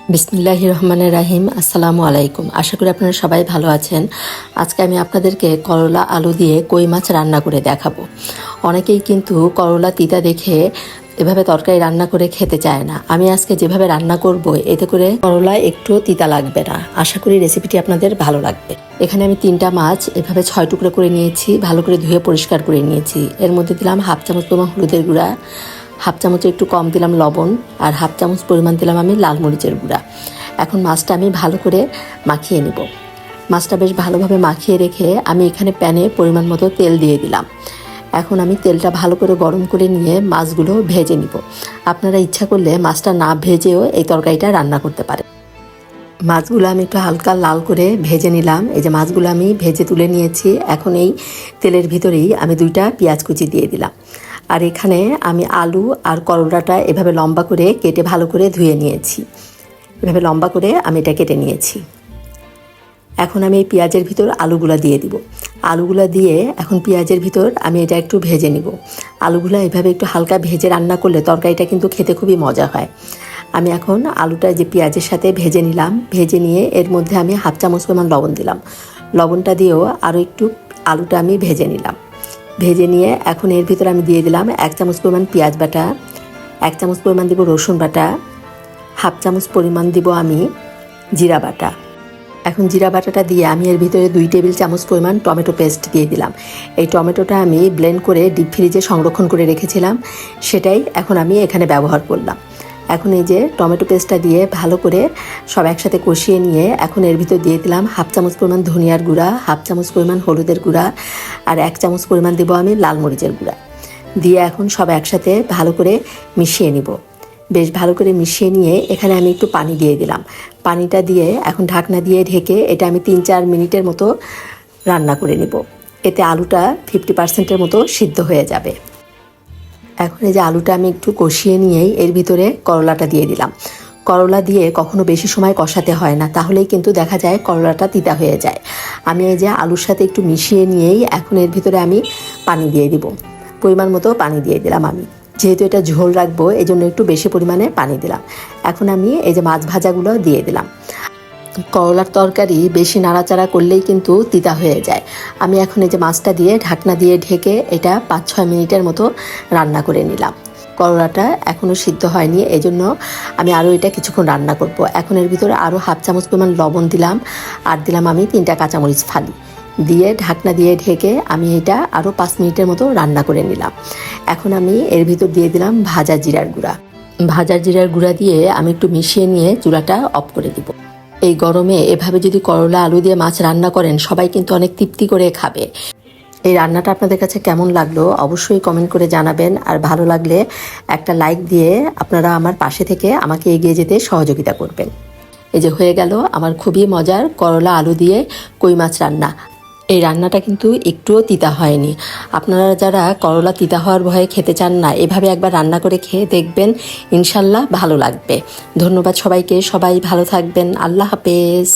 বিসমিল্লাহির রহমানির রাহিম। আসসালামু আলাইকুম। আশা করি আপনারা সবাই ভালো আছেন। আজকে আমি আপনাদেরকে করলা আলু দিয়ে কই মাছ রান্না করে দেখাবো। অনেকেই কিন্তু করলা তিতা দেখে এভাবে তরকারি রান্না করে খেতে চায় না। আমি আজকে যেভাবে রান্না করব এতে করে করলা একটুও তিতা লাগবে না। আশা করি রেসিপিটি আপনাদের ভালো লাগবে। এখানে আমি 3টা মাছ এভাবে 6 টুকরো করে নিয়েছি, ভালো করে ধুয়ে পরিষ্কার করে নিয়েছি। এর মধ্যে দিলাম হাফ চামচ পরিমাণ হলুদের গুঁড়া, হাফ চামচের একটু কম দিলাম লবণ, আর হাফ চামচ পরিমাণ দিলাম আমি লাল মরিচের গুঁড়া। এখন মাছটা আমি ভালো করে মাখিয়ে নিব। মাছটা বেশ ভালোভাবে মাখিয়ে রেখে আমি এখানে প্যানে পরিমাণ মতো তেল দিয়ে দিলাম। এখন আমি তেলটা ভালো করে গরম করে নিয়ে মাছগুলো ভেজে নিব। আপনারা ইচ্ছা করলে মাছটা না ভেজেও এই তরকারিটা রান্না করতে পারেন। মাছগুলো আমি একটু হালকা লাল করে ভেজে নিলাম। এই যে মাছগুলো আমি ভেজে তুলে নিয়েছি। এখন এই তেলের ভিতরেই আমি 2টা পেঁয়াজ কুচি দিয়ে দিলাম। আর এখানে আমি আলু আর করলাটা এভাবে লম্বা করে কেটে ভালো করে ধুয়ে নিয়েছি। এভাবে লম্বা করে আমি এটা কেটে নিয়েছি। এখন আমি এই পেঁয়াজের ভিতর আলুগুলা দিয়ে দিব। আলুগুলা দিয়ে এখন পেঁয়াজের ভিতর আমি এটা একটু ভেজে নিব। আলুগুলা এভাবে একটু হালকা ভেজে রান্না করলে তরকারিটা কিন্তু খেতে খুবই মজা হয়। আমি এখন আলুটা যে পেঁয়াজের সাথে ভেজে নিলাম। ভেজে নিয়ে এর মধ্যে আমি হাফ চামচ পরিমাণ লবণ দিলাম। লবণটা দিয়েও আরও একটু আলুটা আমি ভেজে নিলাম। ভেজে নিয়ে এখন এর ভিতরে আমি দিয়ে দিলাম 1 চামচ পরিমাণ পেঁয়াজ বাটা, 1 চামচ পরিমাণ দিব রসুন বাটা, হাফ চামচ পরিমাণ দিব আমি জিরা বাটা। এখন জিরা বাটাটা দিয়ে আমি এর ভিতরে 2 টেবিল চামচ পরিমাণ টমেটো পেস্ট দিয়ে দিলাম। এই টমেটোটা আমি ব্লেন্ড করে ডিপ ফ্রিজে সংরক্ষণ করে রেখেছিলাম, সেটাই এখন আমি এখানে ব্যবহার করলাম। এখন এই যে টমেটো পেস্টটা দিয়ে ভালো করে সব একসাথে কষিয়ে নিয়ে এখন এর ভিতর দিয়ে দিলাম হাফ চামচ পরিমাণ ধনিয়ার গুঁড়া, হাফ চামচ পরিমাণ হলুদের গুঁড়া, আর 1 চামচ পরিমাণ দেবো আমি লাল মরিচের গুঁড়া। দিয়ে এখন সব একসাথে ভালো করে মিশিয়ে নিব। বেশ ভালো করে মিশিয়ে নিয়ে এখানে আমি একটু পানি দিয়ে দিলাম। পানিটা দিয়ে এখন ঢাকনা দিয়ে ঢেকে এটা আমি 3-4 মিনিটের মতো রান্না করে নিব। এতে আলুটা 50%-এর মতো সিদ্ধ হয়ে যাবে। এখন এই যে আলুটা আমি একটু কষিয়ে নিয়েই এর ভিতরে করলাটা দিয়ে দিলাম। করলা দিয়ে কখনো বেশি সময় কষাতে হয় না, তাহলেই কিন্তু দেখা যায় করলাটা তিতা হয়ে যায়। আমি এই যে আলুর সাথে একটু মিশিয়ে নিয়েই এখন এর ভিতরে আমি পানি দিয়ে দিব। পরিমাণ মতো পানি দিয়ে দিলাম। আমি যেহেতু এটা ঝোল রাখবো এই জন্য একটু বেশি পরিমাণে পানি দিলাম। এখন আমি এই যে মাছ ভাজাগুলো দিয়ে দিলাম। করলার তরকারি বেশি নাড়াচাড়া করলেই কিন্তু তিতা হয়ে যায়। আমি এখন এই যে মাছটা দিয়ে ঢাকনা দিয়ে ঢেকে এটা 5-6 মিনিটের মতো রান্না করে নিলাম। করলাটা এখনও সিদ্ধ হয়নি, এই জন্য আমি আরও এটা কিছুক্ষণ রান্না করব। এখন এর ভিতরে আরও হাফ চামচ পরিমাণ লবণ দিলাম, আর দিলাম আমি 3টা কাঁচামরিচ ফালি দিয়ে ঢাকনা দিয়ে ঢেকে আমি এটা আরও 5 মিনিটের মতো রান্না করে নিলাম। এখন আমি এর ভিতর দিয়ে দিলাম ভাজা জিরার গুঁড়া। ভাজা জিরার গুঁড়া দিয়ে আমি একটু মিশিয়ে নিয়ে চুলাটা অফ করে দিব। এই গরমে এভাবে যদি করলা আলু দিয়ে মাছ রান্না করেন সবাই কিন্তু অনেক তৃপ্তি করে খাবে। এই রান্নাটা আপনাদের কাছে কেমন লাগলো অবশ্যই কমেন্ট করে জানাবেন। আর ভালো লাগলে একটা লাইক দিয়ে আপনারা আমার পাশে থেকে আমাকে এগিয়ে যেতে সহযোগিতা করবেন। এই যে হয়ে গেল আমার খুবই মজার করলা আলু দিয়ে কই মাছ রান্না। এই রান্নাটা কিন্তু একটুও তিতা হয়নি। আপনারা যারা করলা তিতা হওয়ার ভয়ে খেতে চান না, এভাবে একবার রান্না করে খেয়ে দেখবেন, ইনশাল্লাহ ভালো লাগবে। ধন্যবাদ সবাইকে। সবাই ভালো থাকবেন। আল্লাহ হাফেজ।